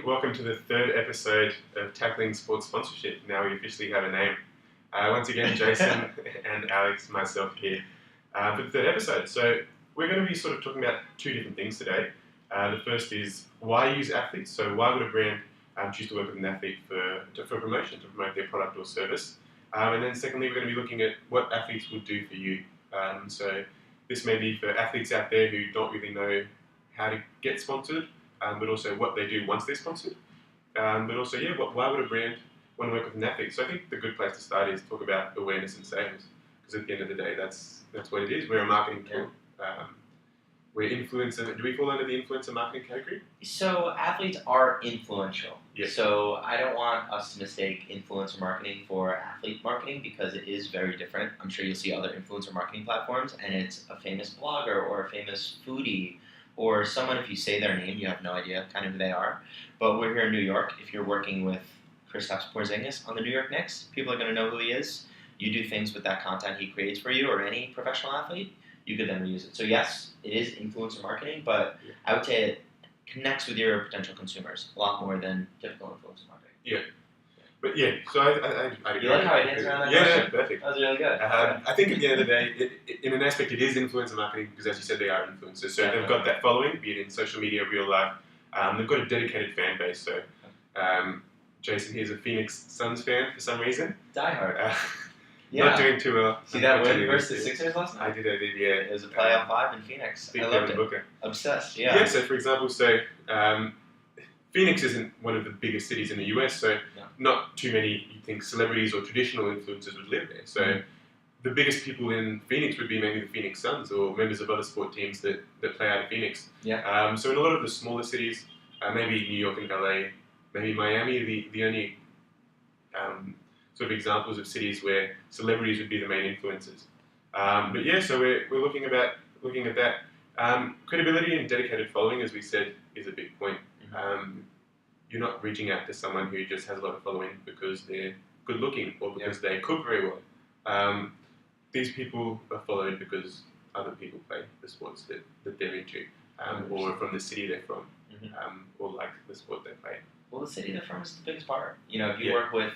welcome to the third episode of Tackling Sports Sponsorship. Now we officially have a name. Once again, Jason and Alex, myself here for the third episode. So we're going to be sort of talking about two different things today. The first is why use athletes. So why would a brand choose to work with an athlete for promotion, to promote their product or service? And then secondly, we're going to be looking at what athletes will do for you. So this may be for athletes out there who don't really know how to get sponsored, but also what they do once they're sponsored. But also, why would a brand want to work with an athlete? So I think the good place to start is talk about awareness and sales, because at the end of the day, that's what it is. We're a marketing tool. We're influencer. Do we fall under the influencer marketing category? So athletes are influential. Yes. So I don't want us to mistake influencer marketing for athlete marketing, because it is very different. I'm sure you'll see other influencer marketing platforms and it's a famous blogger or a famous foodie or someone, if you say their name, you have no idea kind of who they are. But we're here in New York. If you're working with Kristaps Porzingis on the New York Knicks, people are going to know who he is. You do things with that content he creates for you, or any professional athlete, you could then reuse it. So yes, it is influencer marketing, but I would say it connects with your potential consumers a lot more than typical influencer marketing. Yeah. But yeah, so I agree. You like how I danced around that question? question? Yeah, perfect. That was really good. I think at the end of the day, in an aspect, it is influencer marketing because, as you said, they are influencers. So they've got that following, be it in social media, real life. They've got a dedicated fan base. So Jason here's a Phoenix Suns fan for some reason. Die Hard. Not doing too well. See that win versus the Sixers last night? I did, yeah. It was a playoff 5 in Phoenix. I loved it. Booker. Obsessed, yeah. Yeah, so for example, Phoenix isn't one of the biggest cities in the US, so not too many, you think, celebrities or traditional influencers would live there. So the biggest people in Phoenix would be maybe the Phoenix Suns or members of other sport teams that play out of Phoenix. Yeah. So in a lot of the smaller cities, maybe New York and LA, maybe Miami, the only sort of examples of cities where celebrities would be the main influencers. But yeah, so we're looking at that. Credibility and dedicated following, as we said, is a big point. You're not reaching out to someone who just has a lot of following because they're good looking or because they cook very well. These people are followed because other people play the sports that they're into, or from the city they're from, or like the sport they play. Well, the city they're from is the biggest part. You know, if you work with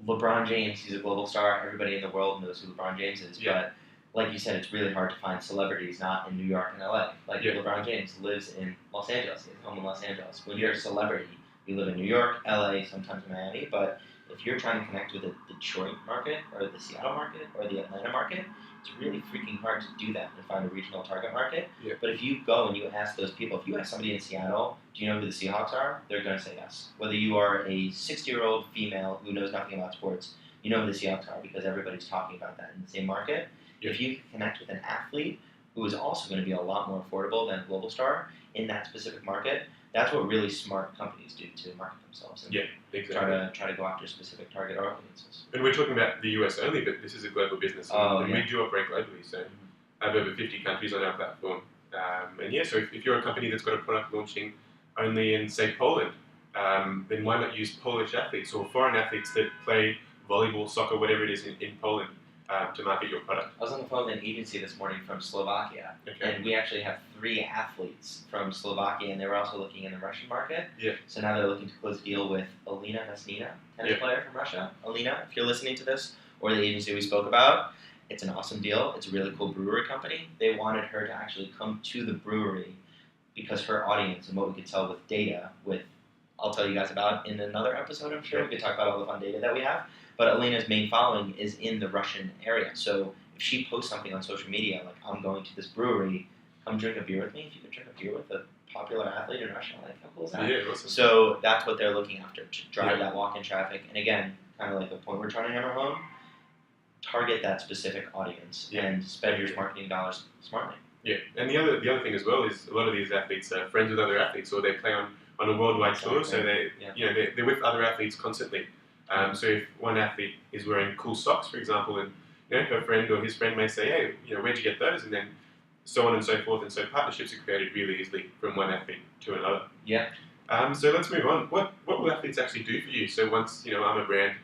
LeBron James, he's a global star. Everybody in the world knows who LeBron James is. Yeah. But like you said, it's really hard to find celebrities not in New York and LA. Like LeBron James lives in Los Angeles. He's home in Los Angeles. When you're a celebrity, you live in New York, LA, sometimes Miami. But if you're trying to connect with the Detroit market or the Seattle market or the Atlanta market, it's really freaking hard to do that and find a regional target market. Yeah. But if you go and you ask those people, if you ask somebody in Seattle, do you know who the Seahawks are? They're going to say yes. Whether you are a 60-year-old female who knows nothing about sports, you know who the Seahawks are because everybody's talking about that in the same market. Yeah. If you can connect with an athlete who is also going to be a lot more affordable than a global star in that specific market, that's what really smart companies do to market themselves and try to go after specific target audiences. And we're talking about the US only, but this is a global business, and we do operate globally. So I have over 50 countries on our platform. So if you're a company that's got a product launching only in, say, Poland, then why not use Polish athletes or foreign athletes that play volleyball, soccer, whatever it is in Poland to market your product? I was on the phone with an agency this morning from Slovakia, and we actually have 3 athletes from Slovakia, and they were also looking in the Russian market. Yeah. So now they're looking to close a deal with Alina Vesnina, tennis player from Russia. Alina, if you're listening to this, or the agency we spoke about, it's an awesome deal. It's a really cool brewery company. They wanted her to actually come to the brewery because her audience and what we could tell with data, I'll tell you guys about in another episode, I'm sure. We could talk about all the fun data that we have. But Alina's main following is in the Russian area. So if she posts something on social media, like, I'm going to this brewery, come drink a beer with me. If you could drink a beer with a popular athlete in Russia, like, how cool is that? Yeah, awesome. So that's what they're looking after, to drive that walk-in traffic. And again, kind of like the point we're trying to hammer home, target that specific audience and spend your marketing dollars smartly. Yeah, and the other thing as well is a lot of these athletes are friends with other athletes, or they play on a worldwide tour, so they're with other athletes constantly. So if one athlete is wearing cool socks, for example, and her friend or his friend may say, hey, where'd you get those? And then so on and so forth. And so partnerships are created really easily from one athlete to another. Yeah. So let's move on. What will athletes actually do for you? So once, I'm a brand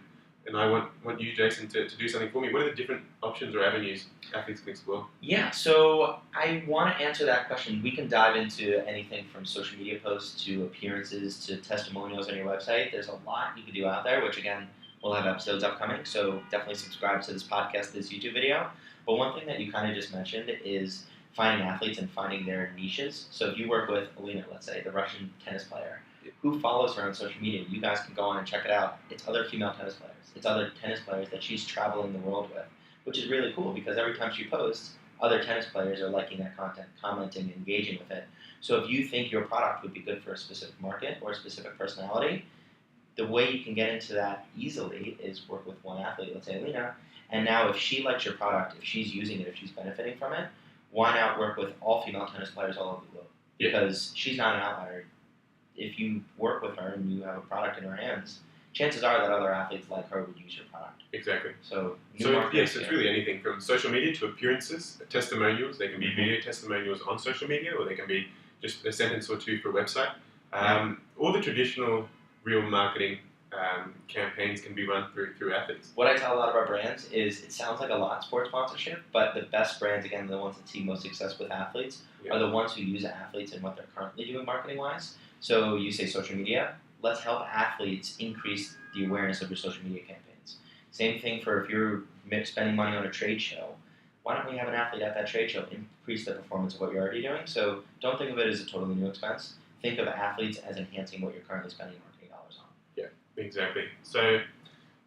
and I want you, Jason, to do something for me, what are the different options or avenues athletes can explore? Yeah, so I want to answer that question. We can dive into anything from social media posts to appearances to testimonials on your website. There's a lot you can do out there, which again, we'll have episodes upcoming, so definitely subscribe to this podcast, this YouTube video. But one thing that you kind of just mentioned is finding athletes and finding their niches. So if you work with Alina, let's say, the Russian tennis player, who follows her on social media, you guys can go on and check it out. It's other female tennis players. It's other tennis players that she's traveling the world with, which is really cool because every time she posts, other tennis players are liking that content, commenting, engaging with it. So if you think your product would be good for a specific market or a specific personality, the way you can get into that easily is work with one athlete, let's say Alina, and now if she likes your product, if she's using it, if she's benefiting from it, why not work with all female tennis players all over the globe? Because she's not an outlier. If you work with her and you have a product in her hands, chances are that other athletes like her would use your product. Exactly. So yes, it's really anything from social media to appearances, testimonials. They can be video testimonials on social media, or they can be just a sentence or two for a website. All the traditional real marketing campaigns can be run through athletes. What I tell a lot of our brands is it sounds like a lot, sports sponsorship, but the best brands, again, the ones that see most success with athletes, are the ones who use athletes and what they're currently doing marketing-wise. So you say social media, let's help athletes increase the awareness of your social media campaigns. Same thing for if you're spending money on a trade show, why don't we have an athlete at that trade show increase the performance of what you're already doing? So don't think of it as a totally new expense. Think of athletes as enhancing what you're currently spending marketing dollars on. Yeah, exactly. So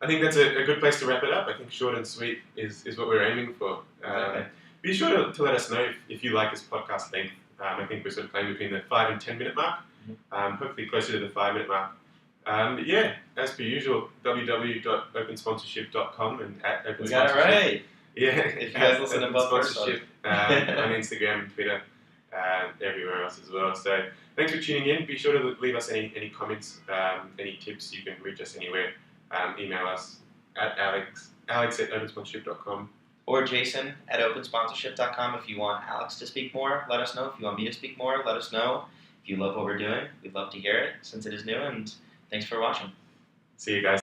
I think that's a good place to wrap it up. I think short and sweet is what we're aiming for. Be sure to let us know if you like this podcast length. I think we're sort of playing between the 5 and 10 minute mark. Hopefully closer to the 5 minute mark. As per usual, www.opensponsorship.com and at Open We got it right. Yeah, if you guys listen to both sponsorship on Instagram and Twitter, everywhere else as well. So thanks for tuning in. Be sure to leave us any comments, any tips. You can reach us anywhere. Email us at Alex at opensponsorship.com. Or Jason at opensponsorship.com. If you want Alex to speak more, let us know. If you want me to speak more, let us know. If you love what we're doing, we'd love to hear it since it is new. And thanks for watching. See you guys.